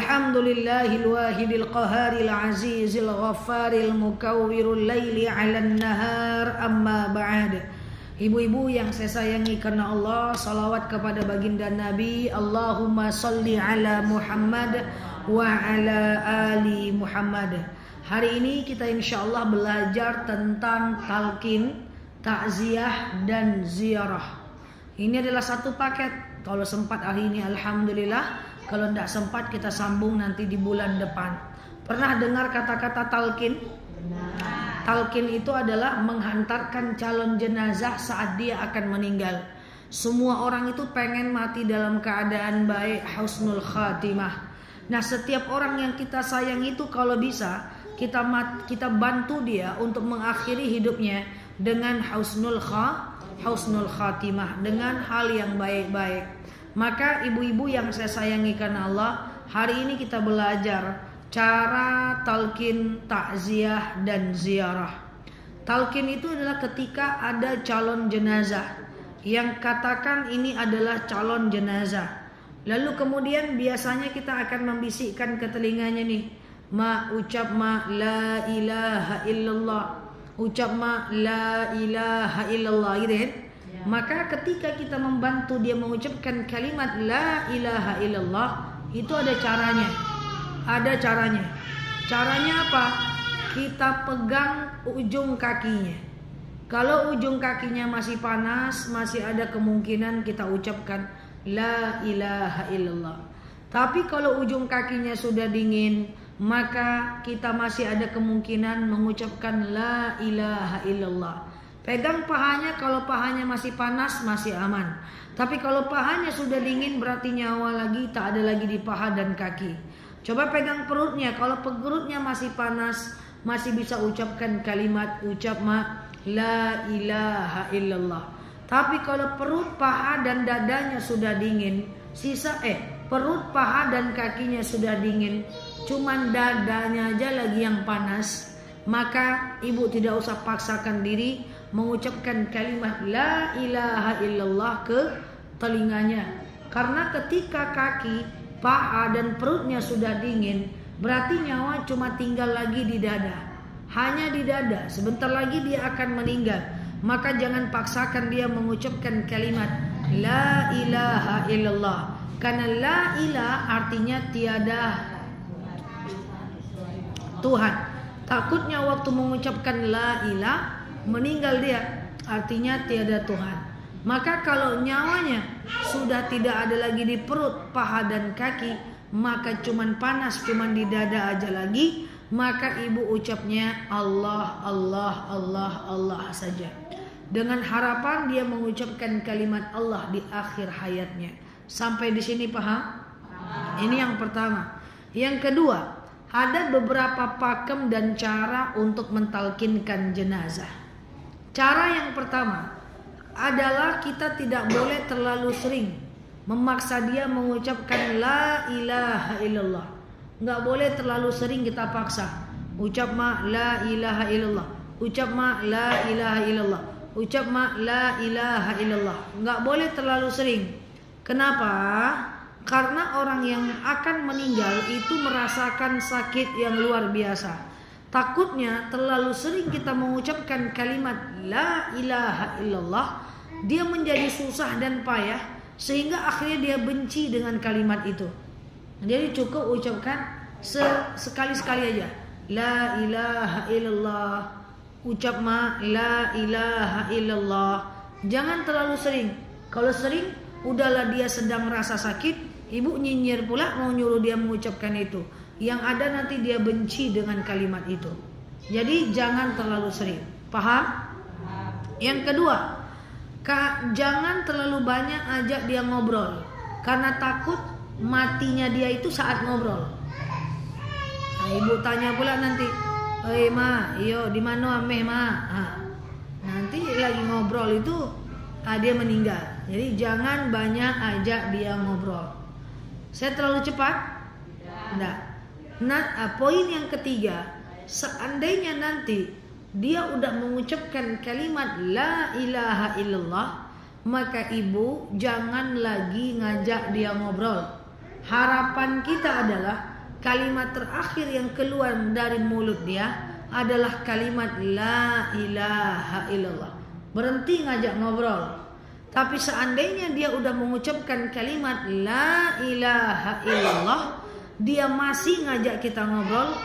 Alhamdulillahil wahidil qaharil azizil ghaffaril mukawwirul laili 'alan nahar, amma ba'd. Ibu-ibu yang saya sayangi karena Allah, salawat kepada baginda Nabi. Allahumma salli ala Muhammad wa ala ali Muhammad. Hari ini kita insyaallah belajar tentang talqin, takziah dan ziarah. Ini adalah satu paket. Kalau sempat hari ini alhamdulillah, kalau tidak sempat kita sambung nanti di bulan depan. Pernah dengar kata-kata talqin? Talqin itu adalah menghantarkan calon jenazah saat dia akan meninggal. Semua orang itu pengen mati dalam keadaan baik, husnul khatimah. Nah, setiap orang yang kita sayang itu kalau bisa kita bantu dia untuk mengakhiri hidupnya dengan husnul khatimah, dengan hal yang baik-baik. Maka ibu-ibu yang saya sayangi karena Allah, hari ini kita belajar cara talqin, takziah dan ziarah. Talqin itu adalah ketika ada calon jenazah yang katakan ini adalah calon jenazah. Lalu kemudian biasanya kita akan membisikkan ke telinganya nih, ucap la ilaha illallah, ucap la ilaha illallah, gitu kan? Maka ketika kita membantu dia mengucapkan kalimat la ilaha illallah, itu ada caranya. Ada caranya. Caranya apa? Kita pegang ujung kakinya. Kalau ujung kakinya masih panas, masih ada kemungkinan kita ucapkan la ilaha illallah. Tapi kalau ujung kakinya sudah dingin, maka kita masih ada kemungkinan mengucapkan la ilaha illallah. Pegang pahanya, kalau pahanya masih panas masih aman. Tapi kalau pahanya sudah dingin berarti nyawa lagi tak ada lagi di paha dan kaki. Coba pegang perutnya, kalau perutnya masih panas masih bisa ucapkan kalimat la ilaha illallah. Tapi kalau perut, paha dan dadanya sudah dingin, perut, paha dan kakinya sudah dingin, cuman dadanya aja lagi yang panas, maka ibu tidak usah paksakan diri mengucapkan kalimat la ilaha illallah ke telinganya. Karena ketika kaki, paha dan perutnya sudah dingin, berarti nyawa cuma tinggal lagi di dada. Hanya di dada, sebentar lagi dia akan meninggal. Maka jangan paksakan dia mengucapkan kalimat la ilaha illallah. Karena la ilah artinya tiada Tuhan. Takutnya waktu mengucapkan la ilah meninggal dia, artinya tiada Tuhan. Maka kalau nyawanya sudah tidak ada lagi di perut, paha dan kaki, maka cuman panas, cuman di dada aja lagi, maka ibu ucapnya Allah, Allah, Allah, Allah saja. Dengan harapan dia mengucapkan kalimat Allah di akhir hayatnya. Sampai di sini paham? Ini yang pertama. Yang kedua, ada beberapa pakem dan cara untuk mentalkinkan jenazah. Cara yang pertama adalah kita tidak boleh terlalu sering memaksa dia mengucapkan la ilaha illallah. Enggak boleh terlalu sering kita paksa. Ucap la ilaha illallah. Ucap la ilaha illallah. Ucap la ilaha illallah. Enggak boleh terlalu sering. Kenapa? Karena orang yang akan meninggal itu merasakan sakit yang luar biasa. Takutnya terlalu sering kita mengucapkan kalimat la ilaha illallah, dia menjadi susah dan payah sehingga akhirnya dia benci dengan kalimat itu. Jadi cukup ucapkan sekali-sekali aja la ilaha illallah, ucap la ilaha illallah. Jangan terlalu sering. Kalau sering, udahlah dia sedang rasa sakit, ibu nyinyir pula mau nyuruh dia mengucapkan itu. Yang ada nanti dia benci dengan kalimat itu. Jadi jangan terlalu sering. Paham? Yang kedua, jangan terlalu banyak ajak dia ngobrol. Karena takut matinya dia itu saat ngobrol. Nah, ibu tanya pula nanti, ma, iyo di mana ameh ma? Nanti lagi ngobrol itu dia meninggal. Jadi jangan banyak ajak dia ngobrol. Saya terlalu cepat? Enggak. Nah, poin yang ketiga, seandainya nanti dia udah mengucapkan kalimat la ilaha illallah, maka ibu jangan lagi ngajak dia ngobrol. Harapan kita adalah kalimat terakhir yang keluar dari mulut dia adalah kalimat la ilaha illallah. Berhenti ngajak ngobrol. Tapi seandainya dia udah mengucapkan kalimat la ilaha illallah, dia masih ngajak kita ngobrol,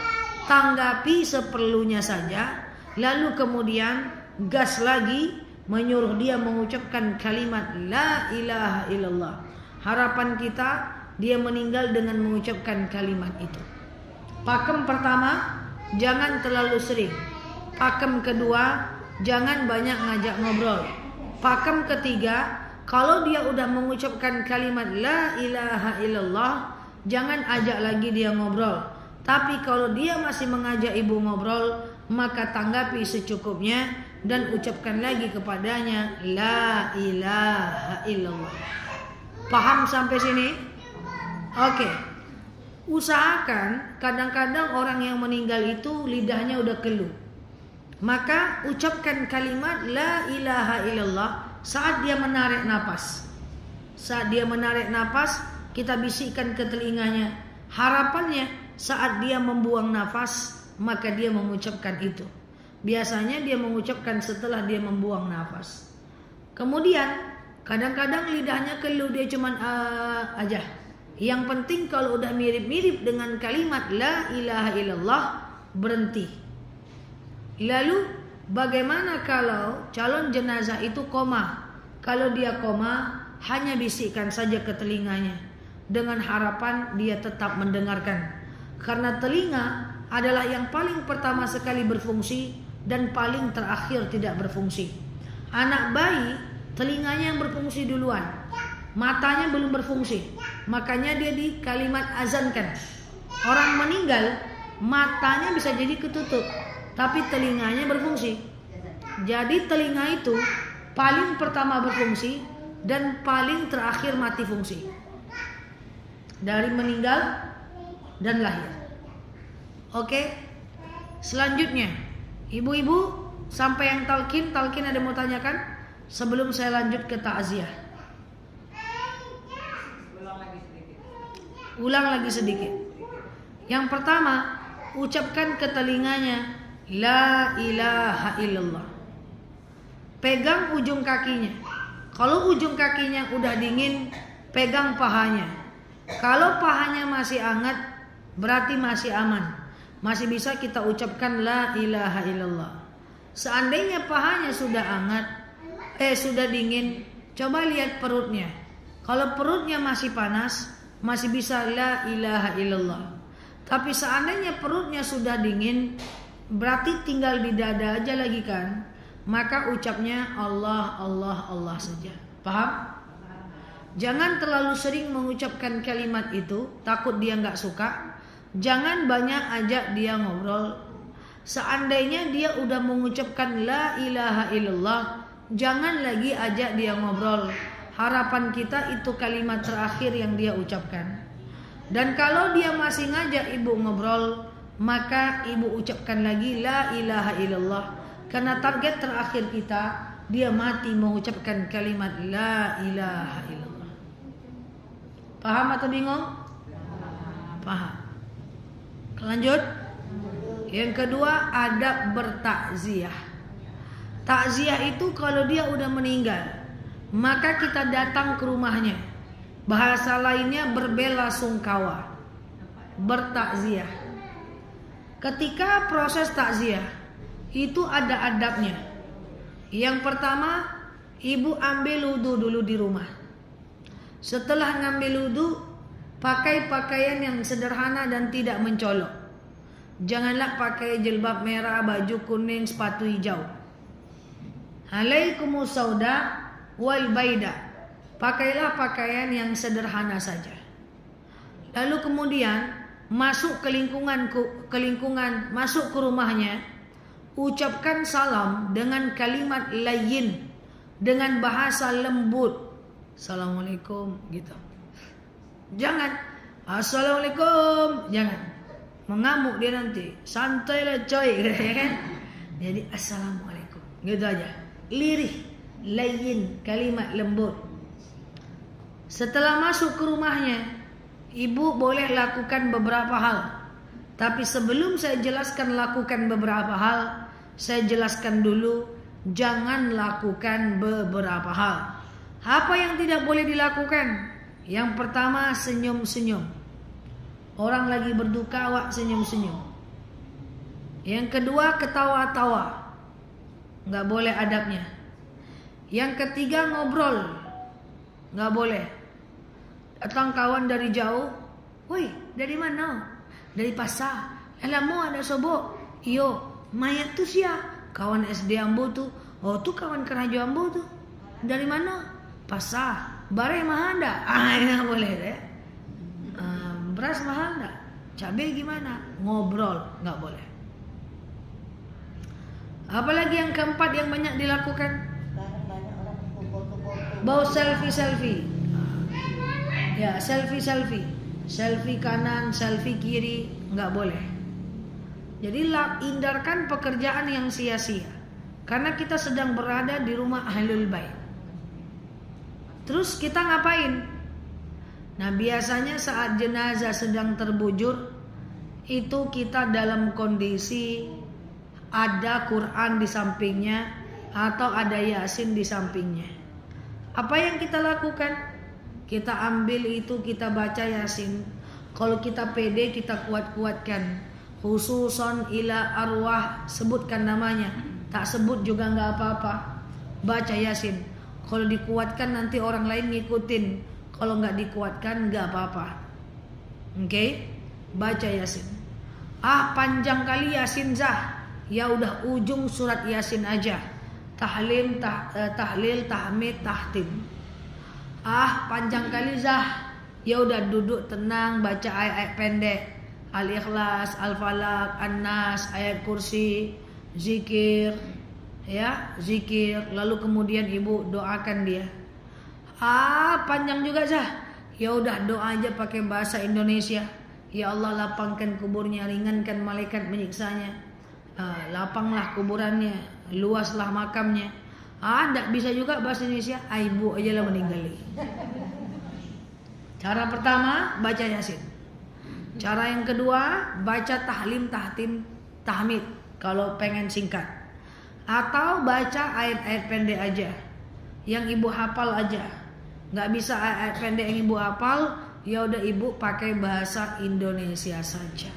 tanggapi seperlunya saja, lalu kemudian gas lagi menyuruh dia mengucapkan kalimat la ilaha illallah. Harapan kita dia meninggal dengan mengucapkan kalimat itu. Pakem pertama, jangan terlalu sering. Pakem kedua, jangan banyak ngajak ngobrol. Pakem ketiga, kalau dia udah mengucapkan kalimat la ilaha illallah, jangan ajak lagi dia ngobrol. Tapi kalau dia masih mengajak ibu ngobrol, maka tanggapi secukupnya dan ucapkan lagi kepadanya la ilaha illallah. Paham sampai sini? Oke. Usahakan, kadang-kadang orang yang meninggal itu lidahnya udah keluh. Maka ucapkan kalimat la ilaha illallah saat dia menarik napas. Saat dia menarik napas, kita bisikkan ke telinganya. Harapannya saat dia membuang nafas, maka dia mengucapkan itu. Biasanya dia mengucapkan setelah dia membuang nafas. Kemudian kadang-kadang lidahnya keluh, dia cuman aja. Yang penting kalau udah mirip-mirip dengan kalimat la ilaha illallah, berhenti. Lalu bagaimana kalau calon jenazah itu koma? Kalau dia koma, hanya bisikkan saja ke telinganya dengan harapan dia tetap mendengarkan. Karena telinga adalah yang paling pertama sekali berfungsi dan paling terakhir tidak berfungsi. Anak bayi telinganya yang berfungsi duluan, matanya belum berfungsi, makanya dia di kalimat azankan. Orang meninggal matanya bisa jadi ketutup, tapi telinganya berfungsi. Jadi telinga itu paling pertama berfungsi dan paling terakhir mati fungsi dari meninggal dan lahir. Oke. Selanjutnya, ibu-ibu sampai yang talqin ada mau tanyakan sebelum saya lanjut ke takziah? Ulang lagi sedikit. Yang pertama, ucapkan ke telinganya la ilaha illallah. Pegang ujung kakinya. Kalau ujung kakinya udah dingin, pegang pahanya. Kalau pahanya masih hangat, berarti masih aman. Masih bisa kita ucapkan la ilaha illallah. Seandainya pahanya sudah hangat, sudah dingin, coba lihat perutnya. Kalau perutnya masih panas, masih bisa la ilaha illallah. Tapi seandainya perutnya sudah dingin, berarti tinggal di dada aja lagi kan? Maka ucapnya Allah, Allah, Allah saja. Paham? Jangan terlalu sering mengucapkan kalimat itu, takut dia nggak suka. Jangan banyak ajak dia ngobrol. Seandainya dia udah mengucapkan la ilaha illallah, jangan lagi ajak dia ngobrol. Harapan kita itu kalimat terakhir yang dia ucapkan. Dan kalau dia masih ngajak ibu ngobrol, maka ibu ucapkan lagi la ilaha illallah. Karena target terakhir kita, dia mati mengucapkan kalimat la ilaha illallah. Paham atau bingung? Paham. Lanjut. Yang kedua, adab bertakziah. Takziah itu kalau dia udah meninggal, maka kita datang ke rumahnya. Bahasa lainnya berbela sungkawa, bertakziah. Ketika proses takziah itu ada adabnya. Yang pertama, ibu ambil wudu dulu di rumah. Setelah ngambil wudu, pakai pakaian yang sederhana dan tidak mencolok. Janganlah pakai jilbab merah, baju kuning, sepatu hijau. Alaikumus sauda wal baida. Pakailah pakaian yang sederhana saja. Lalu kemudian masuk ke lingkungan, masuk ke rumahnya, ucapkan salam dengan kalimat layyin, dengan bahasa lembut. Assalamualaikum gitu. Jangan assalamualaikum, jangan. Mengamuk dia nanti. Santailah coy, kan? Jadi assalamualaikum, gitu aja. Lirih, layyin, kalimat lembut. Setelah masuk ke rumahnya, Ibu boleh lakukan beberapa hal. Tapi sebelum saya jelaskan lakukan beberapa hal, saya jelaskan dulu jangan lakukan beberapa hal. Apa yang tidak boleh dilakukan? Yang pertama, senyum-senyum. Orang lagi berduka, awak senyum-senyum. Yang kedua, ketawa-tawa. Nggak boleh adabnya. Yang ketiga, ngobrol. Nggak boleh. Datang kawan dari jauh. Woi, dari mana? Dari pasar. Alamu ada sobok. Iyo, mayat tu sia. Kawan SD Ambo tu. Oh, tu kawan Kerajo Ambo tu. Dari mana? Pasar. Barang mahal tak? Ini boleh deh. Beras mahal tak? Cabai gimana? Ngobrol. Nggak boleh. Apalagi yang keempat yang banyak dilakukan? Bawa selfie. Ya, selfie. Selfie kanan, selfie kiri, nggak boleh. Jadi hindarkan pekerjaan yang sia-sia. Karena kita sedang berada di rumah Ahlul Bait. Terus kita ngapain? Nah, biasanya saat jenazah sedang terbujur, itu kita dalam kondisi ada Quran di sampingnya atau ada Yasin di sampingnya. Apa yang kita lakukan? Kita ambil itu, kita baca Yasin. Kalau kita pede, kita kuat-kuatkan. Khususon ila arwah, sebutkan namanya. Tak sebut juga nggak apa-apa. Baca Yasin. Kalau dikuatkan nanti orang lain ngikutin. Kalau nggak dikuatkan nggak apa-apa. Oke? Baca Yasin. Panjang kali Yasin Zah. Ya udah ujung surat Yasin aja. Tahlil, tahmid, tahtim. Panjang kali Zah. Ya udah duduk tenang baca ayat-ayat pendek. Al-Ikhlas, Al-Falaq, An-Nas, ayat kursi, zikir. Ya, zikir. Lalu kemudian ibu doakan dia. Panjang juga Zah. Ya udah doa aja pakai bahasa Indonesia. Ya Allah, lapangkan kuburnya, ringankan malaikat menyiksanya. Lapanglah kuburannya, luaslah makamnya. Nggak bisa juga bahasa Indonesia. Ibu aja lah meninggal. Cara pertama baca Yasin. Cara yang kedua baca tahlim, tahtim, tahmid kalau pengen singkat. Atau baca ayat-ayat pendek aja yang ibu hafal aja. Nggak bisa ayat-ayat pendek yang ibu hafal, ya udah ibu pakai bahasa Indonesia saja.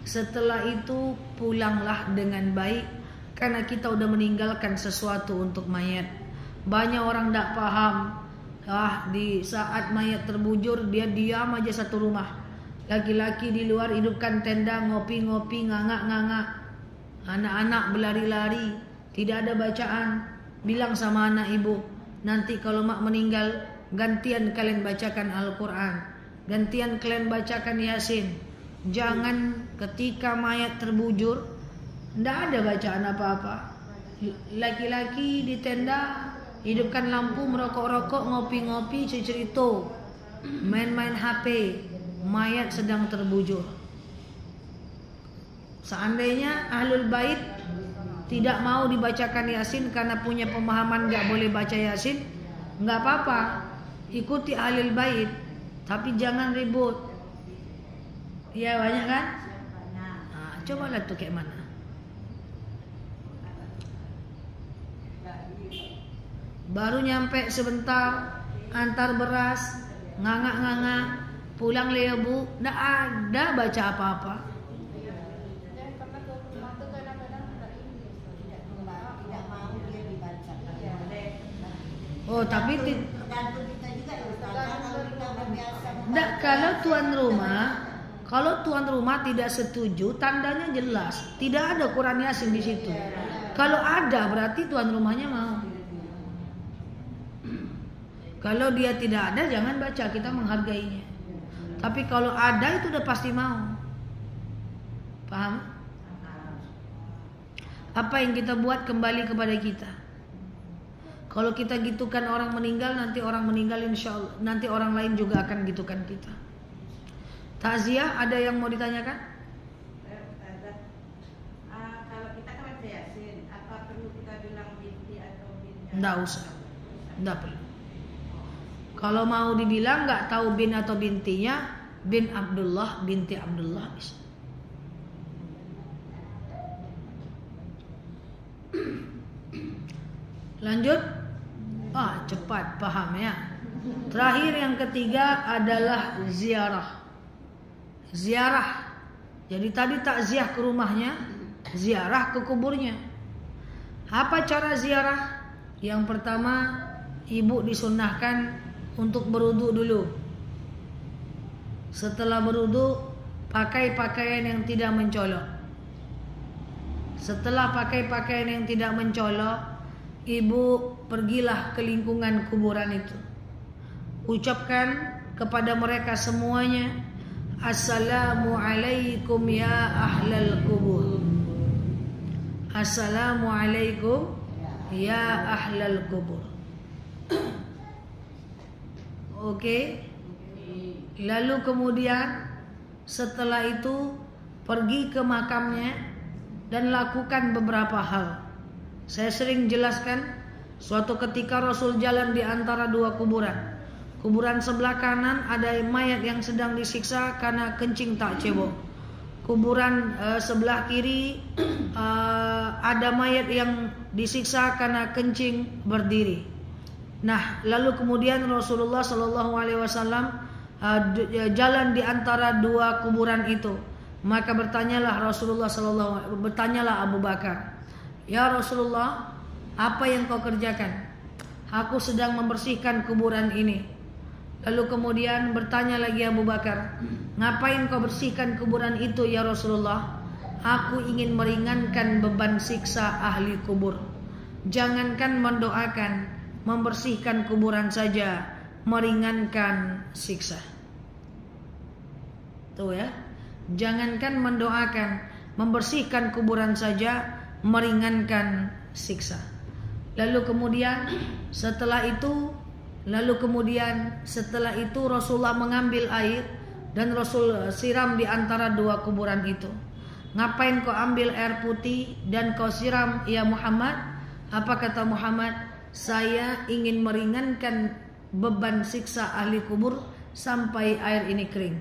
Setelah itu pulanglah dengan baik, karena kita udah meninggalkan sesuatu untuk mayat. Banyak orang tak paham. Di saat mayat terbujur, dia diam aja satu rumah. Laki-laki di luar hidupkan tenda, ngopi-ngopi, ngangak-ngangak. Anak-anak berlari-lari, tidak ada bacaan. Bilang sama anak ibu, nanti kalau mak meninggal, gantian kalian bacakan Al-Quran, gantian kalian bacakan Yasin. Jangan ketika mayat terbujur tidak ada bacaan apa-apa. Laki-laki di tenda, hidupkan lampu, merokok-rokok, ngopi-ngopi, cerita, main-main HP. Mayat sedang terbujur. Seandainya Ahlul Bait tidak mau dibacakan Yasin karena punya pemahaman gak boleh baca Yasin, gak apa-apa, ikuti Ahlul Bait, tapi jangan ribut. Ya banyak kan? Cobalah tuh kayak mana. Baru nyampe sebentar, antar beras, ngangak-ngangak, pulang le bu, nggak ada baca apa-apa. Oh tapi tidak, kalau tuan rumah tidak setuju, tandanya jelas, tidak ada Quran Yasin di situ. Kalau ada berarti tuan rumahnya mau. Kalau dia tidak ada, jangan baca, kita menghargainya. Tapi kalau ada itu udah pasti mau. Paham? Apa yang kita buat kembali kepada kita. Kalau kita gitukan orang meninggal, nanti orang meninggal insya Allah, nanti orang lain juga akan gitukan kita. Takziah, ada yang mau ditanyakan? Kalau kita kan baca Yasin, apa perlu kita bilang binti atau binti? Nggak usah, nggak perlu. Kalau mau dibilang nggak tahu bin atau bintinya, bin Abdullah binti Abdullah. Lanjut. Cepat paham ya. Terakhir yang ketiga adalah ziarah. Ziarah. Jadi tadi takziah ke rumahnya, ziarah ke kuburnya. Apa cara ziarah? Yang pertama, ibu disunnahkan untuk berwudu dulu. Setelah berwudu, pakai pakaian yang tidak mencolok. Setelah pakai pakaian yang tidak mencolok, ibu pergilah ke lingkungan kuburan itu. Ucapkan kepada mereka semuanya, Assalamualaikum ya ahlal kubur. Assalamualaikum ya ahlal kubur. Oke. Lalu kemudian setelah itu pergi ke makamnya dan lakukan beberapa hal. Saya sering jelaskan, suatu ketika Rasul jalan di antara dua kuburan. Kuburan sebelah kanan ada mayat yang sedang disiksa karena kencing tak cebok. Kuburan sebelah kiri ada mayat yang disiksa karena kencing berdiri. Nah, lalu kemudian Rasulullah SAW jalan di antara dua kuburan itu. Maka bertanyalah bertanyalah Abu Bakar, "Ya Rasulullah, apa yang kau kerjakan?" "Aku sedang membersihkan kuburan ini." Lalu kemudian bertanya lagi Abu Bakar, "Ngapain kau bersihkan kuburan itu ya Rasulullah?" "Aku ingin meringankan beban siksa ahli kubur." Jangankan mendoakan, membersihkan kuburan saja meringankan siksa. Tuh ya. Jangankan mendoakan, membersihkan kuburan saja meringankan siksa. Lalu kemudian setelah itu Rasulullah mengambil air dan Rasul siram di antara dua kuburan itu. "Ngapain kau ambil air putih dan kau siram ya Muhammad?" Apa kata Muhammad? "Saya ingin meringankan beban siksa ahli kubur sampai air ini kering."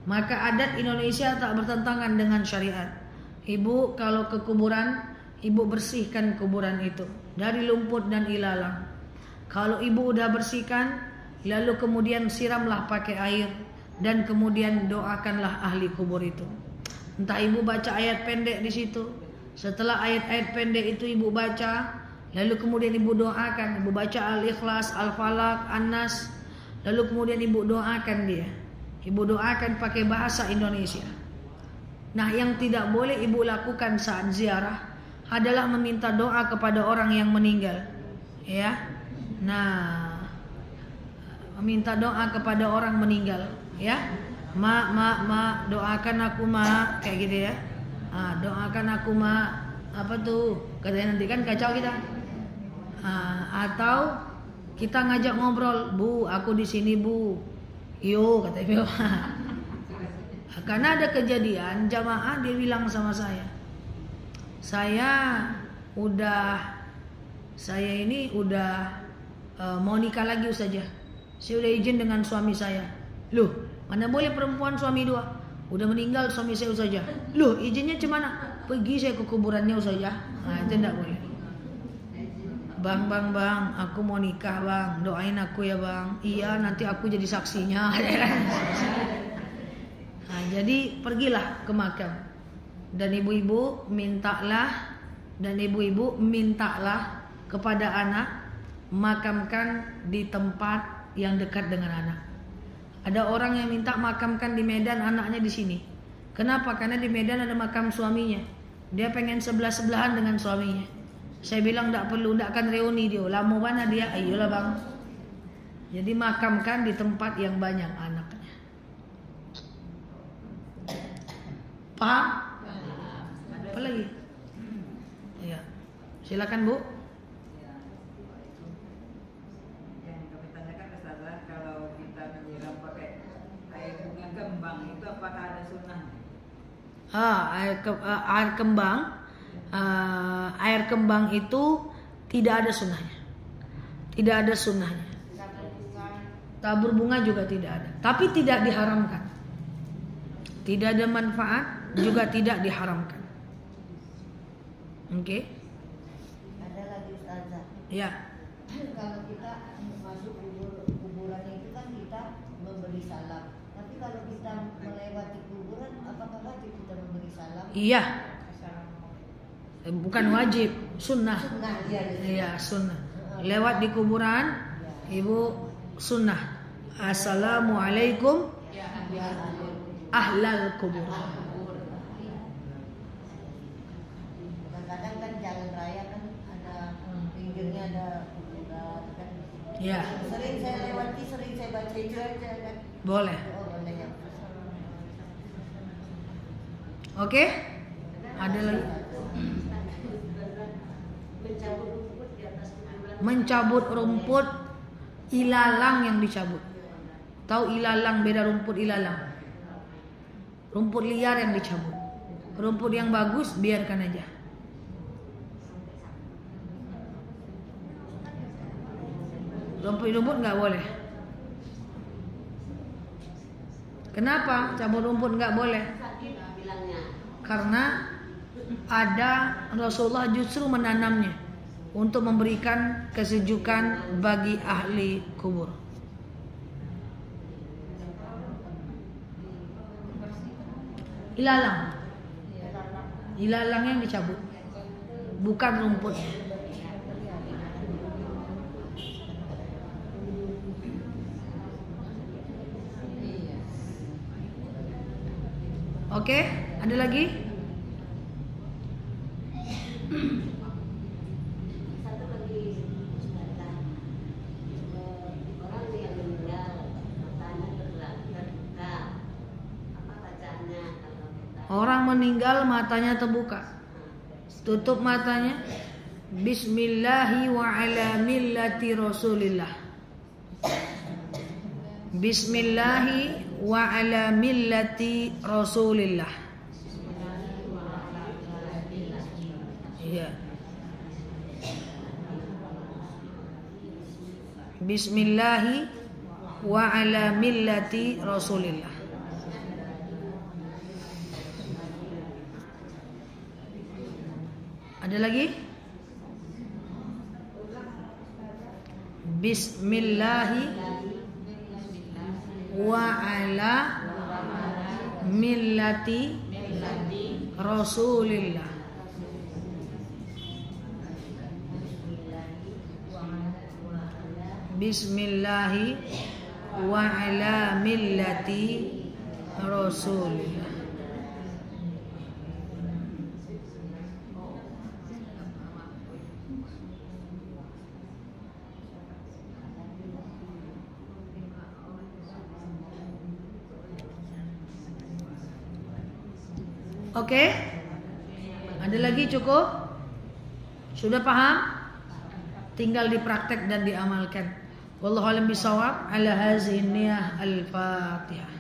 Maka adat Indonesia tak bertentangan dengan syariat. Ibu kalau ke kuburan, ibu bersihkan kuburan itu dari lumpur dan ilalang. Kalau ibu udah bersihkan, lalu kemudian siramlah pakai air dan kemudian doakanlah ahli kubur itu. Entah ibu baca ayat pendek di situ. Setelah ayat-ayat pendek itu ibu baca, lalu kemudian ibu doakan. Ibu baca Al-Ikhlas, Al-Falaq, An-Nas. Lalu kemudian ibu doakan dia. Ibu doakan pakai bahasa Indonesia. Nah, yang tidak boleh ibu lakukan saat ziarah adalah meminta doa kepada orang yang meninggal. Ya. Nah, meminta doa kepada orang meninggal, ya. Ma, doakan aku ma, kayak gitu ya. Doakan aku ma, apa tuh? Katanya nanti kan kacau kita. Atau kita ngajak ngobrol, "Bu, aku di sini, Bu." "Yo," kata ibu. Karena ada kejadian jamaah dia bilang sama saya, saya ini udah mau nikah lagi Ustazah. Saya udah izin dengan suami saya." "Loh, mana boleh perempuan suami dua? Udah meninggal suami saya Ustazah." "Loh, izinnya cemana?" "Pergi saya ke kuburannya Ustazah." Nah, itu enggak boleh. Bang, aku mau nikah bang, doain aku ya bang." "Iya, nanti aku jadi saksinya." Nah, jadi pergilah ke makam dan ibu-ibu mintalah kepada anak makamkan di tempat yang dekat dengan anak. Ada orang yang minta makamkan di Medan, anaknya di sini. Kenapa? Karena di Medan ada makam suaminya. Dia pengen sebelah-sebelahan dengan suaminya. Saya bilang tidak perlu, tidak akan reuni dia. Lama mana dia? Ayolah bang. Jadi makamkan di tempat yang banyak anaknya. Paham? Apa lagi? Ya. Silakan Bu. Yang kami tanyakan adalah kalau kita menyiram pakai air bunga kembang itu apakah ada sunnahnya? Air kembang itu tidak ada sunnahnya. Tidak ada sunnahnya. Tabur bunga juga tidak ada. Tapi tidak diharamkan. tidak ada manfaat, juga tidak diharamkan. Oke? Ada lagi Ustazah. Ya. Kalau kita masuk kuburan itu kan kita memberi salam. Tapi kalau kita melewati kuburan, apakah wajib kita memberi salam? Iya. Bukan wajib, sunnah. Sunnah, iya. Iya, sunnah. Lewat di kuburan, ibu sunnah. Assalamualaikum ahlal kubur. Kadang kan jalan raya kan ada pinggirnya ada kuburan kan. Ya. Sering saya lewati, sering saya baca itu aja kan. Boleh. Oh, boleh ya. Oke? Ada lagi? Mencabut rumput ilalang yang dicabut. Tahu ilalang, beda rumput ilalang. Rumput liar yang dicabut. Rumput yang bagus biarkan aja. Rumput nggak boleh. Kenapa cabut rumput nggak boleh? Karena ada Rasulullah justru menanamnya untuk memberikan kesejukan bagi ahli kubur. Ilalang. Ilalang yang dicabut, bukan rumput. Oke, ada lagi? Satu lagi Ustazah. Orang yang meninggal matanya terbuka. Apa bacaannya kalau kita? Orang meninggal matanya terbuka. Tutup matanya. Bismillahi wa ala millati Rasulillah. Bismillahi wa ala millati Rasulillah. Ya. Bismillahi wa ala millati Rasulillah. Ada lagi? Bismillahi wa ala millati Rasulillah. Bismillahi wa ala millati Rasulillah. Oke? Ada lagi cukup? Sudah paham? Tinggal dipraktek dan diamalkan. Wallahu a'lam bishawab. Ala hazihi niyah al-Fatihah.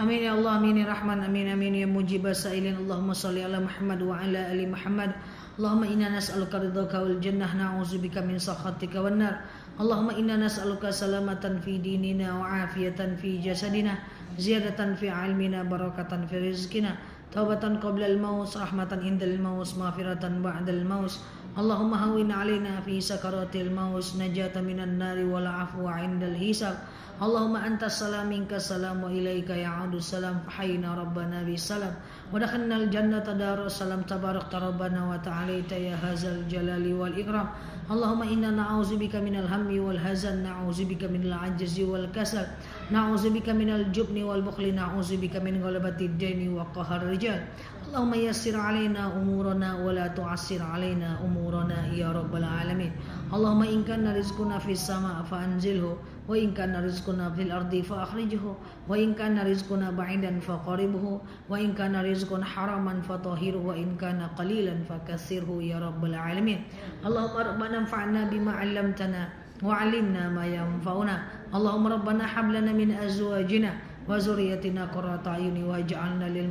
Amin ya Allah, amin ya Rahman, amin amin ya mujibah sa'ilin. Allahumma salli ala Muhammad wa ala ali Muhammad. Allahumma inna nas'aluka ridhaka wal jannah, na'udzubika min sakhatika wan nar. Allahumma inna nas'aluka salamatan fi dinina wa afiyatan fi jasadina, ziyadatan fi ilmina, barakatan fi rizqina, taubatan qabla al-maut, rahmatan indal maut, maghfiratan ba'dal maut. Allahumma hawwin 'alaina fi sakaratil maut, najatan minan nari wal 'afwa 'indal hisab. Allahumma antas salam minka salam wa ilaika ya'udu salam, fahayyina rabbana bis salam wa dakhalnal jannata darus salam, tabarakta rabbana wa ta'alaita ya hadzal jalali wal ikram. Allahumma inna na'udzubika minal hammi wal hazan, na'udzubika minal ajzi wal kasal, na'udzubika minal jubni wal bukhli, na'udzubika min ghalabatid daini wa qahar rijal. Allahumma yassir alaina umurana wa la tu'assir alaina umurana ya rabbal alamin. Allahumma in kana rizquna fis sama' fa anzilhu, wa in kana rizquna fil ardi fa akhrijhu, wa in kana rizquna ba'idan fa qaribhu, wa in kana rizquna haraman fa tahhirhu, wa in kana qalilan fa kathirhu ya rabbal alamin. Allahumma rabbana anfa'na bima 'allamtana wa 'allimna ma yanfa'una. Allahumma rabbana hab lana min azwajina wa zurriyyatina qurrata a'yuni waj'alna lil